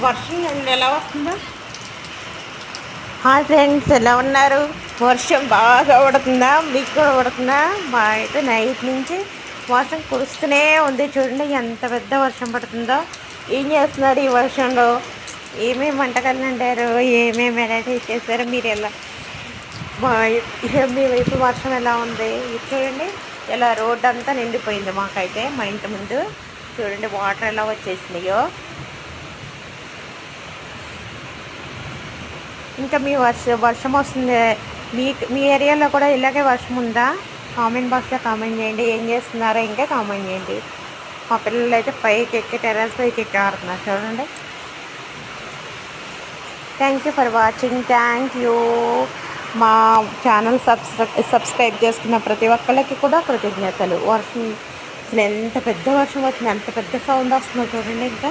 వర్షం ఎలా వస్తుందో. హాయ్ ఫ్రెండ్స్, ఎలా ఉన్నారు? వర్షం బాగా పడుతుందా? మీకు కూడా పడుతుందా? మా అయితే నైట్ నుంచి వర్షం కురుస్తూనే ఉంది. చూడండి ఎంత పెద్ద వర్షం పడుతుందో. ఏం చేస్తున్నారు ఈ వర్షంలో? ఏమేమి వంటకాలు వండారు? ఏమేమి వెరైటీ చేశారు? మీరు ఎలా మీ వైపు వర్షం ఎలా ఉంది? ఇది చూడండి, ఇలా రోడ్ అంతా నిండిపోయింది. మాకైతే మా ఇంటి ముందు చూడండి వాటర్ ఎలా వచ్చేసినాయో. ఇంకా మీ వర్షం వస్తుంది. మీ ఏరియాలో కూడా ఇలాగే వర్షం ఉందా? కామెంట్ బాక్స్లో కామెంట్ చేయండి. ఏం చేస్తున్నారో ఇంకా కామెంట్ చేయండి. మా పిల్లలు అయితే పైకి ఎక్కి టెర్రస్ పైకి ఎక్కి ఆడుతున్నారు చూడండి. Thank you for watching. Thank you. మా ఛానల్ సబ్స్క్రైబ్ చేసుకున్న ప్రతి ఒక్కళ్ళకి కూడా కృతజ్ఞతలు. వర్షం అసలు ఎంత పెద్ద వర్షం వచ్చింది, ఎంత పెద్ద సౌండ్ వస్తుందో చూడండి. ఇంకా